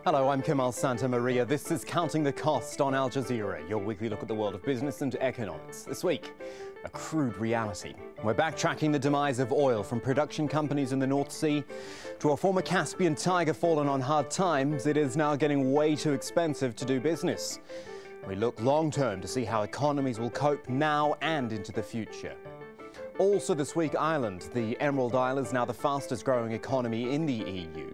Hello, I'm Kemal Santamaria. This is Counting the Cost on Al Jazeera, your weekly look at the world of business and economics. This week, a crude reality. We're backtracking the demise of oil from production companies in the North Sea to a former Caspian tiger fallen on hard times. It is now getting way too expensive to do business. We look long-term to see how economies will cope now and into the future. Also this week, Ireland. The Emerald Isle is now the fastest growing economy in the EU.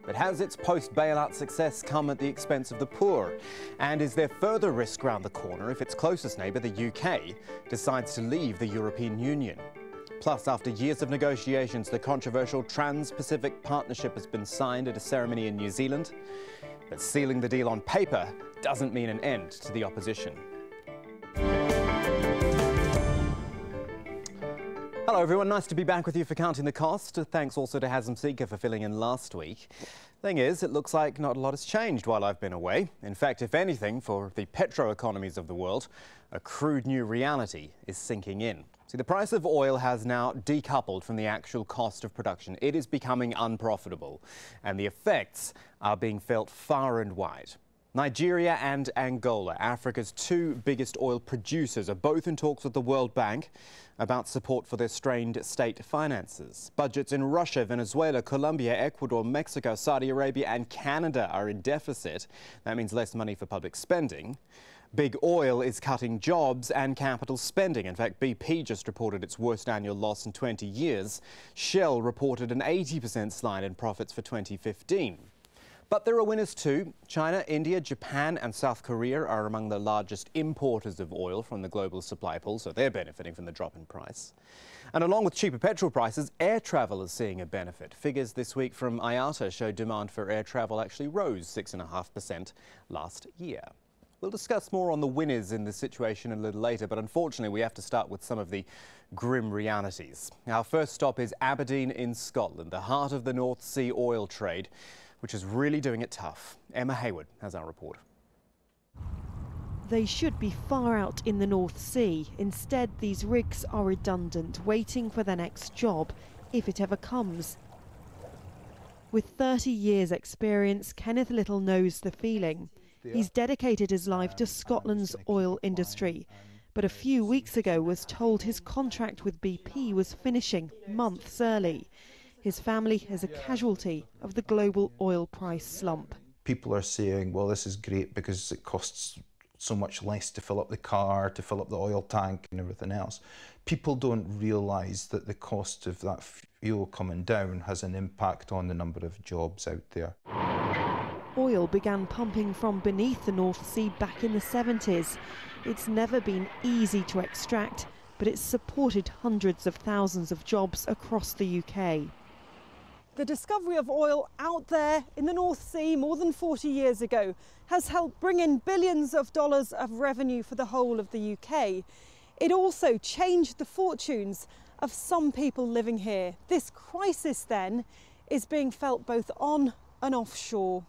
But has its post-bailout success come at the expense of the poor? And is there further risk round the corner if its closest neighbour, the UK, decides to leave the European Union? Plus, after years of negotiations, the controversial Trans-Pacific Partnership has been signed at a ceremony in New Zealand. But sealing the deal on paper doesn't mean an end to the opposition. Hello everyone, nice to be back with you for Counting the Cost. Thanks also to Hazem Seeker for filling in last week. Thing is, it looks like not a lot has changed while I've been away. In fact, if anything, for the petro economies of the world, a crude new reality is sinking in. See, the price of oil has now decoupled from the actual cost of production. It is becoming unprofitable, and the effects are being felt far and wide. Nigeria and Angola, Africa's two biggest oil producers, are both in talks with the World Bank about support for their strained state finances. Budgets in Russia, Venezuela, Colombia, Ecuador, Mexico, Saudi Arabia and Canada are in deficit. That means less money for public spending. Big oil is cutting jobs and capital spending. In fact, BP just reported its worst annual loss in 20 years. Shell reported an 80% slide in profits for 2015. But there are winners too. China, India, Japan and South Korea are among the largest importers of oil from the global supply pool, so they're benefiting from the drop in price. And along with cheaper petrol prices, air travel is seeing a benefit. Figures this week from IATA show demand for air travel actually rose 6.5% last year. We'll discuss more on the winners in this situation a little later, but unfortunately we have to start with some of the grim realities. Our first stop is Aberdeen in Scotland, the heart of the North Sea oil trade, which is really doing it tough. Emma Hayward has our report. They should be far out in the North Sea. Instead, these rigs are redundant, waiting for their next job, if it ever comes. With 30 years' experience, Kenneth Little knows the feeling. He's dedicated his life to Scotland's oil industry, but a few weeks ago was told his contract with BP was finishing months early. His family is a casualty of the global oil price slump. People are saying, well, this is great because it costs so much less to fill up the car, to fill up the oil tank and everything else. People don't realise that the cost of that fuel coming down has an impact on the number of jobs out there. Oil began pumping from beneath the North Sea back in the 70s. It's never been easy to extract, but it's supported hundreds of thousands of jobs across the UK. The discovery of oil out there in the North Sea more than 40 years ago has helped bring in billions of dollars of revenue for the whole of the UK. It also changed the fortunes of some people living here. This crisis then is being felt both on and offshore.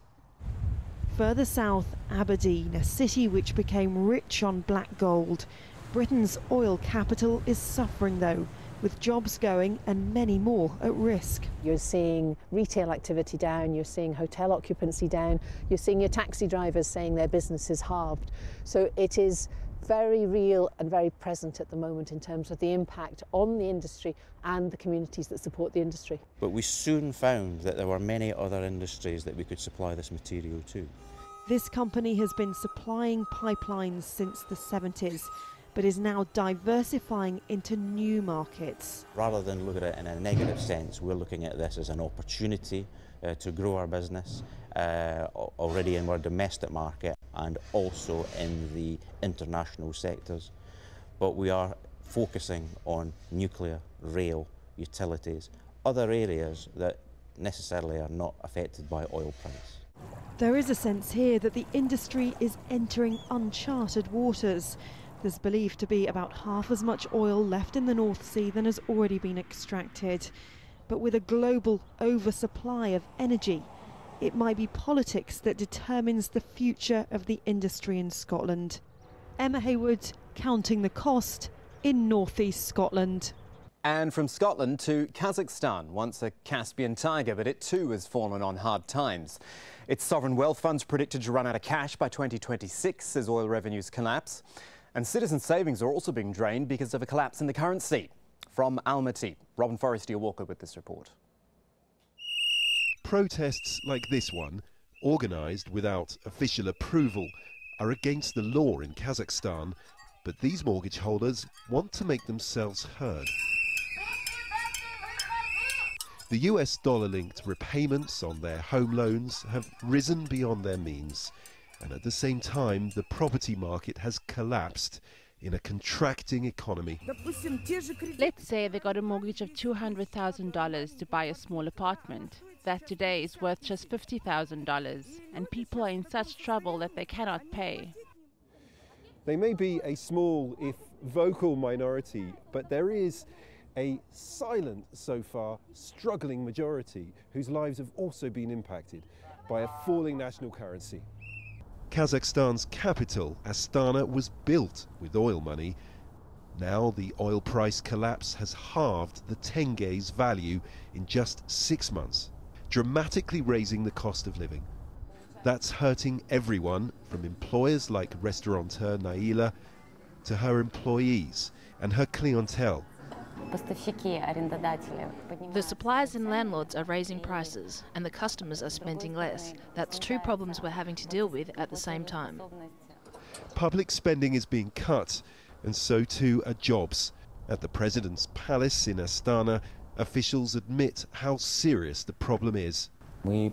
Further south, Aberdeen, a city which became rich on black gold. Britain's oil capital is suffering though, with jobs going and many more at risk. You're seeing retail activity down, you're seeing hotel occupancy down, you're seeing your taxi drivers saying their business is halved. So it is very real and very present at the moment in terms of the impact on the industry and the communities that support the industry. But we soon found that there were many other industries that we could supply this material to. This company has been supplying pipelines since the 70s, but is now diversifying into new markets. Rather than look at it in a negative sense, we're looking at this as an opportunity to grow our business already in our domestic market and also in the international sectors. But we are focusing on nuclear, rail, utilities, other areas that necessarily are not affected by oil price. There is a sense here that the industry is entering uncharted waters. There's believed to be about half as much oil left in the North Sea than has already been extracted. But with a global oversupply of energy, it might be politics that determines the future of the industry in Scotland. Emma Hayward, Counting the Cost in North East Scotland. And from Scotland to Kazakhstan, once a Caspian tiger, but it too has fallen on hard times. Its sovereign wealth funds predicted to run out of cash by 2026 as oil revenues collapse. And citizen savings are also being drained because of a collapse in the currency. From ALMATY, Robin FORESTIER-WALKER with this report. Protests like this one, organised without official approval, are against the law in Kazakhstan, but these mortgage holders want to make themselves heard. The US dollar-linked repayments on their home loans have risen beyond their means, and at the same time the property market has collapsed in a contracting economy. Let's say they got a mortgage of $200,000 to buy a small apartment. That today is worth just $50,000, and people are in such trouble that they cannot pay. They may be a small, if vocal minority, but there is a silent, so far, struggling majority whose lives have also been impacted by a falling national currency. Kazakhstan's capital, Astana, was built with oil money. Now the oil price collapse has halved the tenge's value in just 6 months, dramatically raising the cost of living. That's hurting everyone, from employers like restaurateur Naila to her employees and her clientele. The suppliers and landlords are raising prices and the customers are spending less. That's two problems we're having to deal with at the same time. Public spending is being cut, and so too are jobs. At the President's Palace in Astana, officials admit how serious the problem is. Our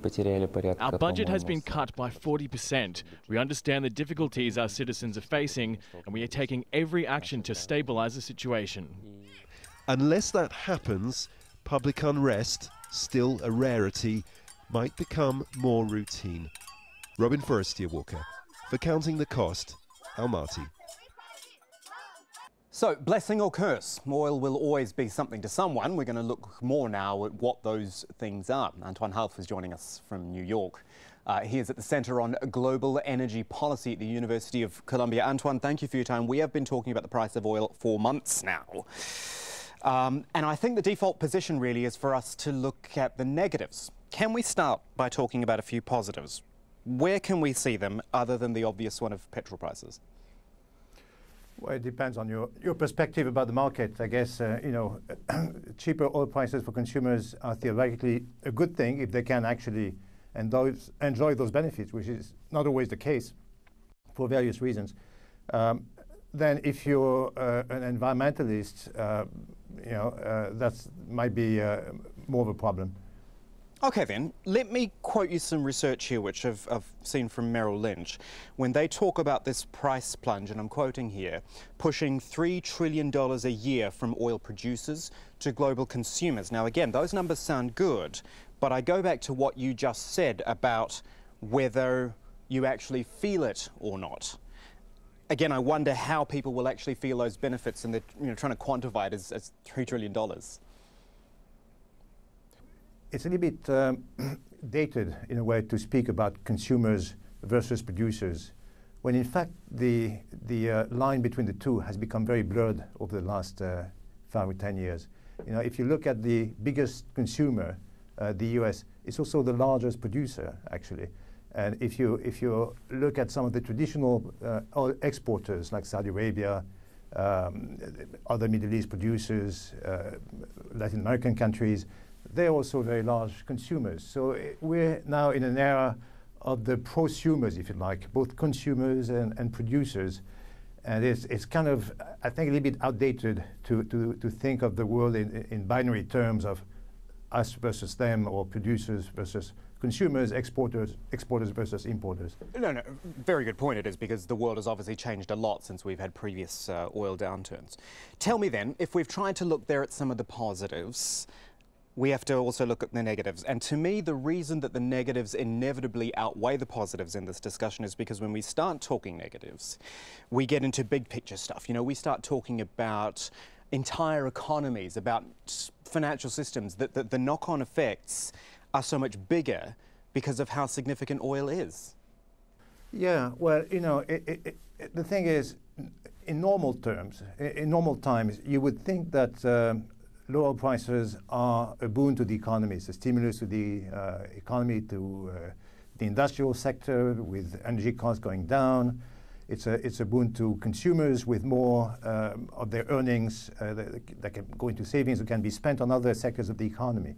budget has been cut by 40%. We understand the difficulties our citizens are facing, and we are taking every action to stabilise the situation. Unless that happens, public unrest, still a rarity, might become more routine. Robin FORESTIER-WALKER, for Counting the Cost, Almaty. So, blessing or curse? Oil will always be something to someone. We're going to look more now at what those things are. ANTOINE HALFF is joining us from New York. He is at the Centre on Global Energy Policy at the University of Colombia. ANTOINE, thank you for your time. We have been talking about the price of oil for months now. And I think the default position really is for us to look at the negatives. Can we start by talking about a few positives? Where can we see them other than the obvious one of petrol prices? Well, it depends on your perspective about the market. I guess, cheaper oil prices for consumers are theoretically a good thing if they can actually enjoy those benefits, which is not always the case for various reasons. Then if you're an environmentalist, that might be more of a problem. OK then, let me quote you some research here which I've seen from Merrill Lynch. When they talk about this price plunge, and I'm quoting here, pushing $3 trillion a year from oil producers to global consumers. Now again, those numbers sound good, but I go back to what you just said about whether you actually feel it or not. Again, I wonder how people will actually feel those benefits, and they're trying to quantify it as $3 trillion. It's a little bit dated, in a way, to speak about consumers versus producers, when in fact the line between the two has become very blurred over the last 5 or 10 years. If you look at the biggest consumer, the US, it's also the largest producer, actually. And if you look at some of the traditional oil exporters like Saudi Arabia, other Middle East producers, Latin American countries, they're also very large consumers. So we're now in an era of the prosumers, if you like, both consumers and producers. And it's kind of, I think, a little bit outdated to think of the world in binary terms of us versus them, or producers versus consumers, exporters versus importers. No, very good point it is, because the world has obviously changed a lot since we've had previous oil downturns. Tell me then, if we've tried to look there at some of the positives, we have to also look at the negatives. And to me, the reason that the negatives inevitably outweigh the positives in this discussion is because when we start talking negatives, we get into big picture stuff. We start talking about entire economies, about financial systems, that the knock-on effects are so much bigger because of how significant oil is. Yeah, well, the thing is, in normal terms, in normal times, you would think that low oil prices are a boon to the economy. It's a stimulus to the economy, to the industrial sector with energy costs going down. It's a boon to consumers with more of their earnings that can go into savings or can be spent on other sectors of the economy.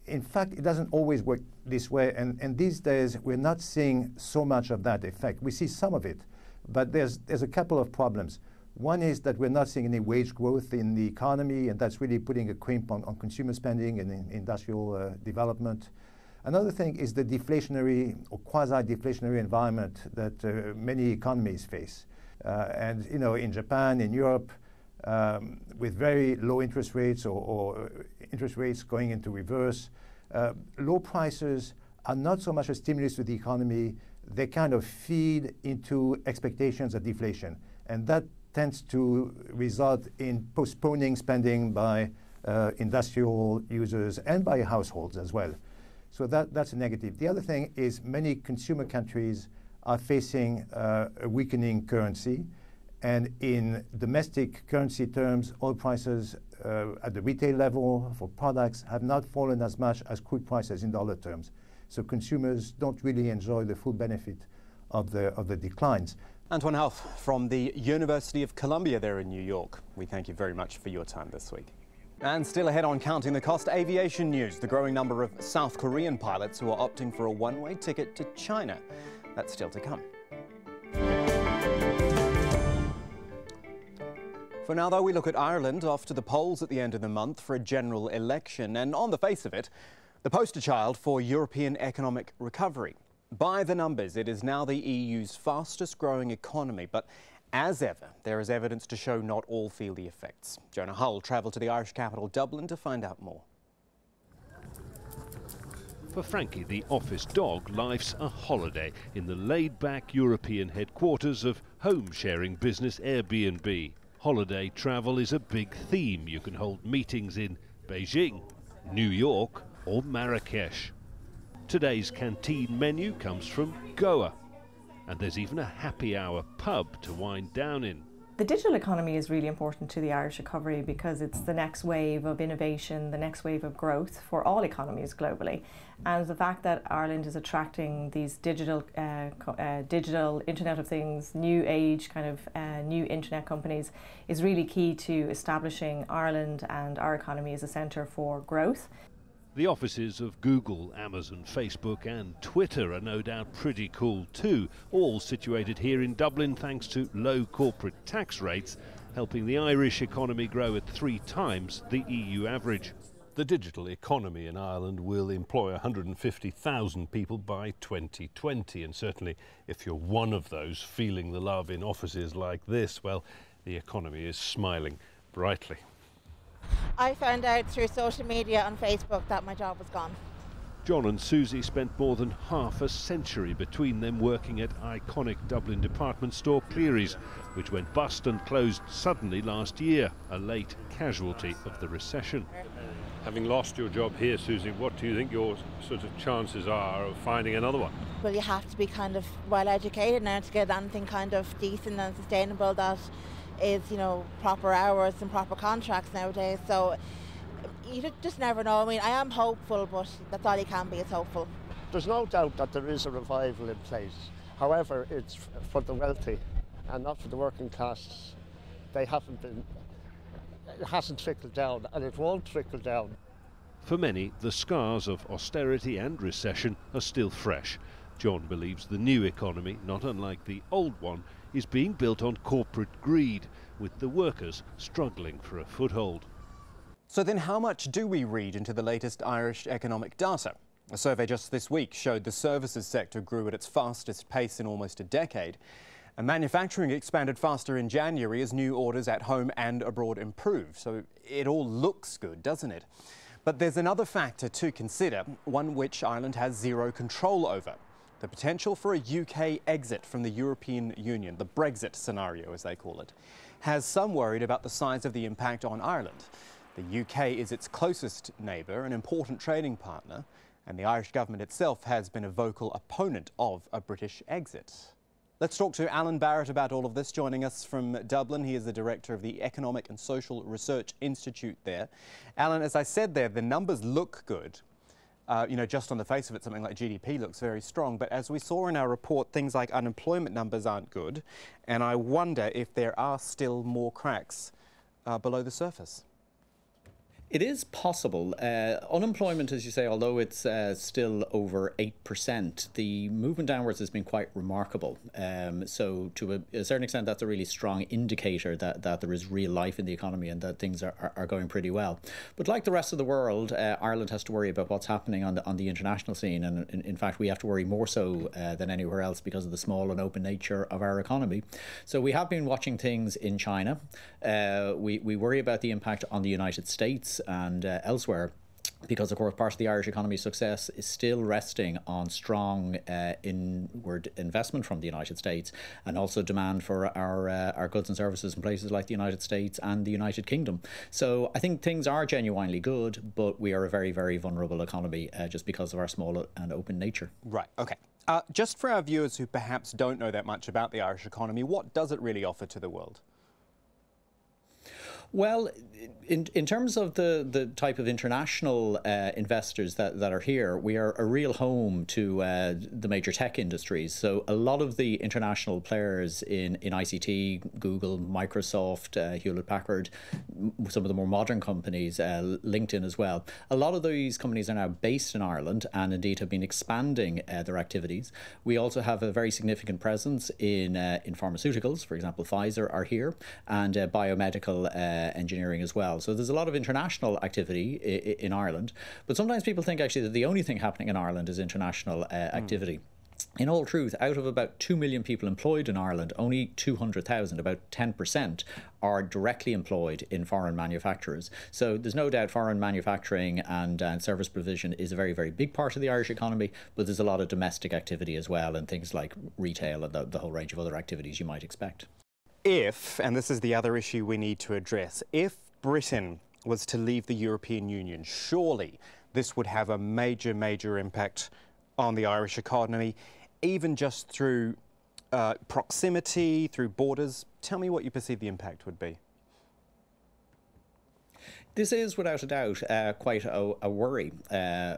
In fact, it doesn't always work this way, and these days we're not seeing so much of that effect. We see some of it, but there's a couple of problems. One is that we're not seeing any wage growth in the economy, and that's really putting a crimp on consumer spending and in industrial development. Another thing is the deflationary or quasi-deflationary environment that many economies face. And you know, in Japan, in Europe, with very low interest rates or interest rates going into reverse, low prices are not so much a stimulus to the economy. They kind of feed into expectations of deflation. And that tends to result in postponing spending by industrial users and by households as well. So that's a negative. The other thing is many consumer countries are facing a weakening currency. And in domestic currency terms, oil prices at the retail level for products have not fallen as much as crude prices in dollar terms. So consumers don't really enjoy the full benefit of the declines. Antoine HALFF from the University of Colombia there in New York. We thank you very much for your time this week. And still ahead on Counting the Cost, aviation news. The growing number of South Korean pilots who are opting for a one-way ticket to China. That's still to come. For now, though, we look at Ireland off to the polls at the end of the month for a general election. And on the face of it, the poster child for European economic recovery. By the numbers, it is now the EU's fastest growing economy. But as ever, there is evidence to show not all feel the effects. Jonah Hull travelled to the Irish capital, Dublin, to find out more. For Frankie, the office dog, life's a holiday in the laid-back European headquarters of home-sharing business Airbnb. Holiday travel is a big theme. You can hold meetings in Beijing, New York or Marrakesh. Today's canteen menu comes from Goa, and there's even a happy hour pub to wind down in. The digital economy is really important to the Irish recovery because it's the next wave of innovation, the next wave of growth for all economies globally. And the fact that Ireland is attracting these digital Internet of Things, new age kind of new internet companies is really key to establishing Ireland and our economy as a centre for growth. The offices of Google, Amazon, Facebook and Twitter are no doubt pretty cool too, all situated here in Dublin thanks to low corporate tax rates, helping the Irish economy grow at 3 times the EU average. The digital economy in Ireland will employ 150,000 people by 2020, and certainly if you're one of those feeling the love in offices like this, well, the economy is smiling brightly. I found out through social media on Facebook that my job was gone. John and Susie spent more than half a century between them working at iconic Dublin department store CLERYS, which went bust and closed suddenly last year, a late casualty of the recession. Having lost your job here, Susie, what do you think your sort of chances are of finding another one? Well, you have to be kind of well educated now to get anything kind of decent and sustainable that is, you know, proper hours and proper contracts nowadays. So you just never know. I mean, I am hopeful, but that's all you can be, is hopeful. There's no doubt that there is a revival in place. However, it's for the wealthy and not for the working class. It hasn't trickled down, and it won't trickle down. For many, the scars of austerity and recession are still fresh. John believes the new economy, not unlike the old one, is being built on corporate greed, with the workers struggling for a foothold. So then how much do we read into the latest Irish economic data? A survey just this week showed the services sector grew at its fastest pace in almost a decade. And manufacturing expanded faster in January as new orders at home and abroad improved. So it all looks good, doesn't it? But there's another factor to consider, one which Ireland has zero control over. The potential for a UK exit from the European Union, the Brexit scenario as they call it, has some worried about the size of the impact on Ireland. The UK is its closest neighbour, an important trading partner, and the Irish government itself has been a vocal opponent of a British exit. Let's talk to Alan Barrett about all of this. Joining us from Dublin, he is the director of the Economic and Social Research Institute there. Alan, as I said there, the numbers look good. You know, just on the face of it, something like GDP looks very strong. But as we saw in our report, things like unemployment numbers aren't good. And I wonder if there are still more cracks below the surface. It is possible. Unemployment, as you say, although it's still over 8%, the movement downwards has been quite remarkable. So to a certain extent, that's a really strong indicator that there is real life in the economy and that things are going pretty well. But like the rest of the world, Ireland has to worry about what's happening on the international scene. And in fact, we have to worry more so than anywhere else because of the small and open nature of our economy. So we have been watching things in China. We worry about the impact on the United States and elsewhere, because of course part of the Irish economy's success is still resting on strong inward investment from the United States and also demand for our goods and services in places like the United States and the United Kingdom. So I think things are genuinely good, but we are a very, very vulnerable economy just because of our small and open nature. Right, okay. Just for our viewers who perhaps don't know that much about the Irish economy, what does it really offer to the world? Well, in terms of the type of international investors that are here, we are a real home to the major tech industries. So a lot of the international players in ICT, Google, Microsoft, Hewlett-Packard, some of the more modern companies, LinkedIn as well, a lot of these companies are now based in Ireland and indeed have been expanding their activities. We also have a very significant presence in pharmaceuticals. For example, Pfizer are here, and biomedical engineering as well. So there's a lot of international activity in Ireland. But sometimes people think actually that the only thing happening in Ireland is international activity. In all truth, out of about 2 million people employed in Ireland, only 200,000, about 10%, are directly employed in foreign manufacturers. So there's no doubt foreign manufacturing and service provision is a very, very big part of the Irish economy, but there's a lot of domestic activity as well, and things like retail and the whole range of other activities you might expect. If, and this is the other issue we need to address, if Britain was to leave the European Union, surely this would have a major, major impact on the Irish economy, even just through proximity, through borders. Tell me what you perceive the impact would be. This is, without a doubt, quite a worry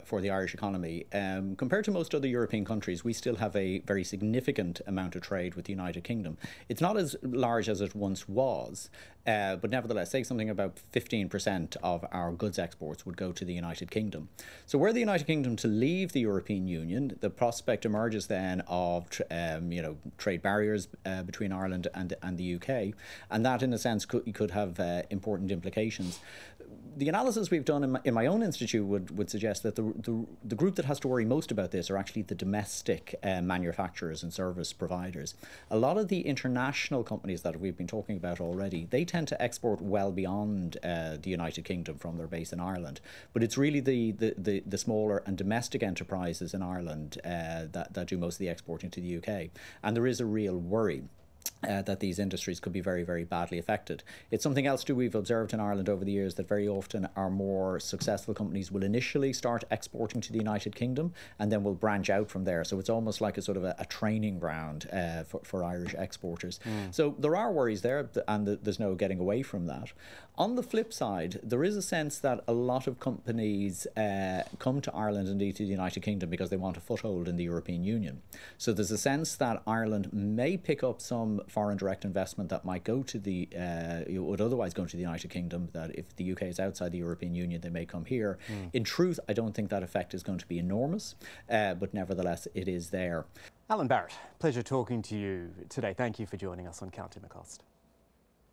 for the Irish economy. Compared to most other European countries, we still have a very significant amount of trade with the United Kingdom. It's not as large as it once was, but nevertheless, say something about 15% of our goods exports would go to the United Kingdom. So were the United Kingdom to leave the European Union, the prospect emerges then of trade barriers between Ireland and the UK, and that in a sense could have important implications. The analysis we've done in my own institute would suggest that the group that has to worry most about this are actually the domestic manufacturers and service providers. A lot of the international companies that we've been talking about already, they tend to export well beyond the United Kingdom from their base in Ireland. But it's really the smaller and domestic enterprises in Ireland that do most of the exporting to the UK. And there is a real worry that these industries could be very, very badly affected. It's something else too we've observed in Ireland over the years, that very often our more successful companies will initially start exporting to the United Kingdom and then will branch out from there. So it's almost like a sort of a training ground for Irish exporters. So there are worries there, and there's no getting away from that. On the flip side, there is a sense that a lot of companies come to Ireland, indeed to the United Kingdom, because they want a foothold in the European Union. So there's a sense that Ireland may pick up some foreign direct investment that might go to would otherwise go to the United Kingdom, that if the UK is outside the European Union, they may come here. In truth, I don't think that effect is going to be enormous, but nevertheless, it is there. Alan Barrett, pleasure talking to you today. Thank you for joining us on Counting the Cost.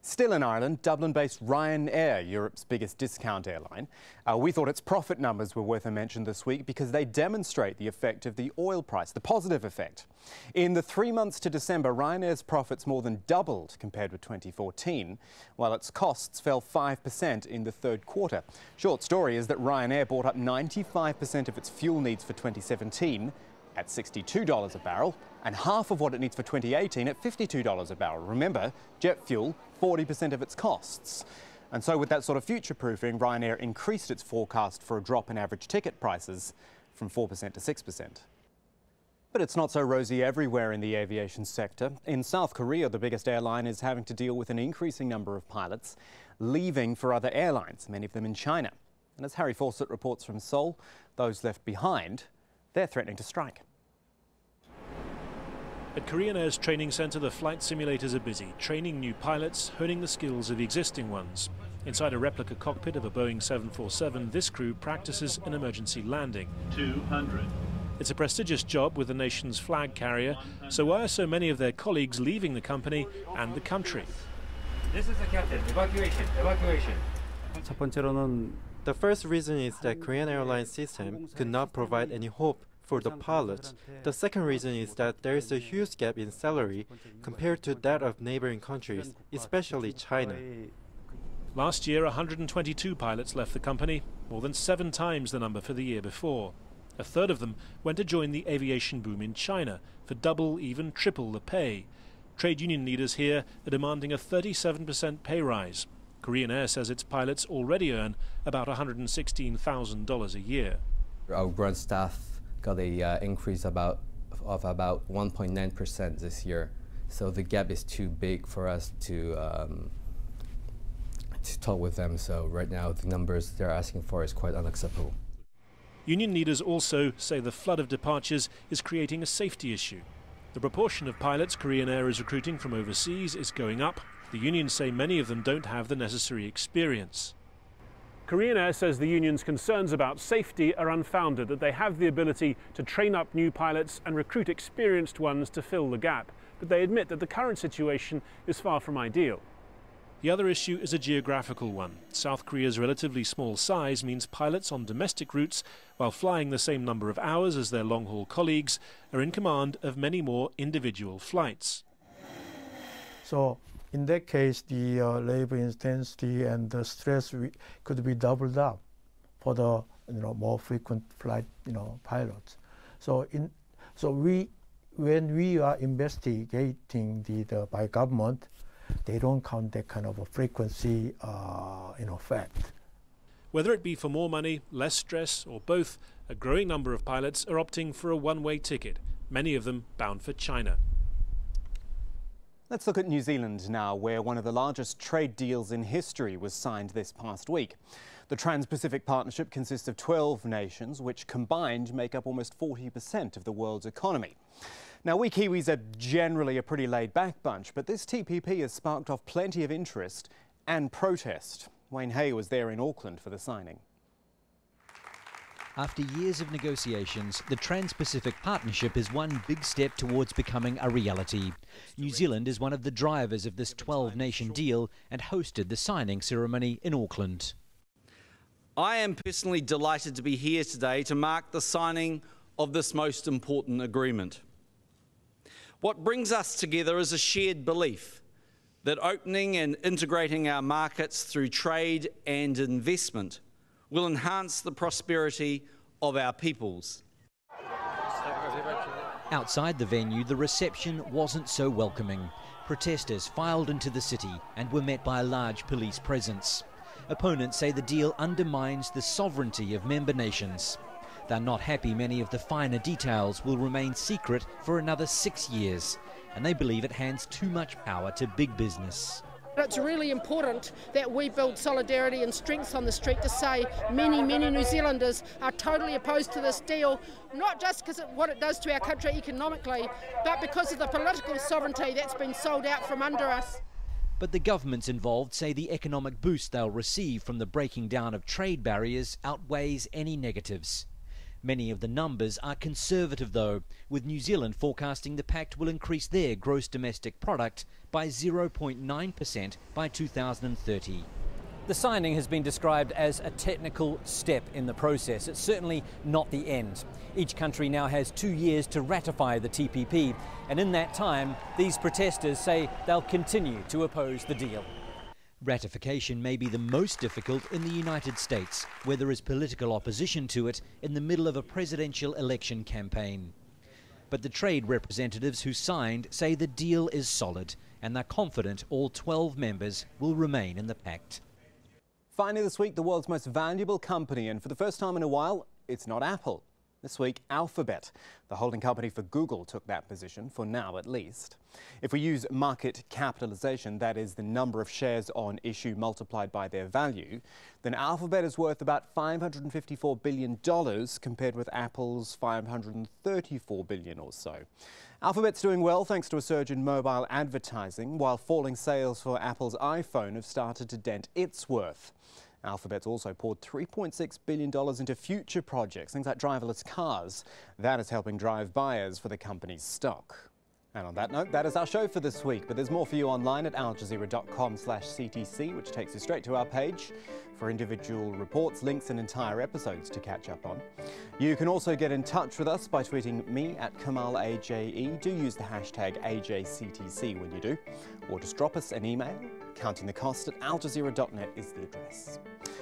Still in Ireland, Dublin-based Ryanair, Europe's biggest discount airline. We thought its profit numbers were worth a mention this week because they demonstrate the effect of the oil price, the positive effect. In the 3 months to December, Ryanair's profits more than doubled compared with 2014, while its costs fell 5% in the third quarter. Short story is that Ryanair bought up 95% of its fuel needs for 2017 at $62 a barrel, and half of what it needs for 2018 at $52 a barrel. Remember, jet fuel, 40% of its costs. And so with that sort of future-proofing, Ryanair increased its forecast for a drop in average ticket prices from 4% to 6%. But it's not so rosy everywhere in the aviation sector. In South Korea, the biggest airline is having to deal with an increasing number of pilots leaving for other airlines, many of them in China. And as Harry Fawcett reports from Seoul, those left behind, they're threatening to strike. At Korean Air's training centre, the flight simulators are busy, training new pilots, honing the skills of the existing ones. Inside a replica cockpit of a Boeing 747, this crew practices an emergency landing. 200. It's a prestigious job with the nation's flag carrier, so why are so many of their colleagues leaving the company and the country? This is the captain. Evacuation. Evacuation. The first reason is that Korean airline system could not provide any hope for the pilots. The second reason is that there is a huge gap in salary compared to that of neighboring countries, especially China. Last year, 122 pilots left the company, more than 7 times the number for the year before. A third of them went to join the aviation boom in China for double, even triple the pay. Trade union leaders here are demanding a 37% pay rise. Korean Air says its pilots already earn about $116,000 a year. Our ground staff got a increase of about 1.9% this year, so the gap is too big for us to talk with them. So right now, the numbers they're asking for is quite unacceptable. Union leaders also say the flood of departures is creating a safety issue. The proportion of pilots Korean Air is recruiting from overseas is going up. The unions say many of them don't have the necessary experience. Korean Air says the union's concerns about safety are unfounded, that they have the ability to train up new pilots and recruit experienced ones to fill the gap. But they admit that the current situation is far from ideal. The other issue is a geographical one. South Korea's relatively small size means pilots on domestic routes, while flying the same number of hours as their long-haul colleagues, are in command of many more individual flights. So in that case, the labor intensity and the stress could be doubled up for the more frequent flight pilots. So when we are investigating by government, they don't count that kind of a frequency fact. Whether it be for more money, less stress, or both, a growing number of pilots are opting for a one-way ticket, many of them bound for China. Let's look at New Zealand now, where one of the largest trade deals in history was signed this past week. The Trans-Pacific Partnership consists of 12 nations, which combined make up almost 40% of the world's economy. Now, we Kiwis are generally a pretty laid-back bunch, but this TPP has sparked off plenty of interest and protest. Wayne Hay was there in Auckland for the signing. After years of negotiations, the Trans-Pacific Partnership is one big step towards becoming a reality. New Zealand is one of the drivers of this 12-nation deal and hosted the signing ceremony in Auckland. I am personally delighted to be here today to mark the signing of this most important agreement. What brings us together is a shared belief that opening and integrating our markets through trade and investment will enhance the prosperity of our peoples. Outside the venue, the reception wasn't so welcoming. Protesters filed into the city and were met by a large police presence. Opponents say the deal undermines the sovereignty of member nations. They're not happy many of the finer details will remain secret for another 6 years, and they believe it hands too much power to big business. It's really important that we build solidarity and strength on the street to say many New Zealanders are totally opposed to this deal, not just because of what it does to our country economically, but because of the political sovereignty that's been sold out from under us. But the governments involved say the economic boost they'll receive from the breaking down of trade barriers outweighs any negatives. Many of the numbers are conservative though, with New Zealand forecasting the pact will increase their gross domestic product by 0.9% by 2030. The signing has been described as a technical step in the process. It's certainly not the end. Each country now has 2 years to ratify the TPP, and in that time, these protesters say they'll continue to oppose the deal. Ratification may be the most difficult in the United States, where there is political opposition to it in the middle of a presidential election campaign. But the trade representatives who signed say the deal is solid, and they're confident all 12 members will remain in the pact. Finally this week, the world's most valuable company, and for the first time in a while, it's not Apple. This week, Alphabet, the holding company for Google, took that position, for now at least. If we use market capitalization, that is the number of shares on issue multiplied by their value, then Alphabet is worth about $554 billion compared with Apple's $534 billion or so. Alphabet's doing well thanks to a surge in mobile advertising, while falling sales for Apple's iPhone have started to dent its worth. Alphabet's also poured $3.6 billion into future projects, things like driverless cars. That is helping drive buyers for the company's stock. And on that note, that is our show for this week. But there's more for you online at aljazeera.com/CTC, which takes you straight to our page for individual reports, links and entire episodes to catch up on. You can also get in touch with us by tweeting me at KamalAJE. Do use the hashtag AJCTC when you do. Or just drop us an email. Counting the Cost at aljazeera.net is the address.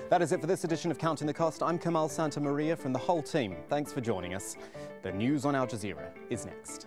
That is it for this edition of Counting the Cost. I'm Kamal Santamaria from the whole team. Thanks for joining us. The news on Al Jazeera is next.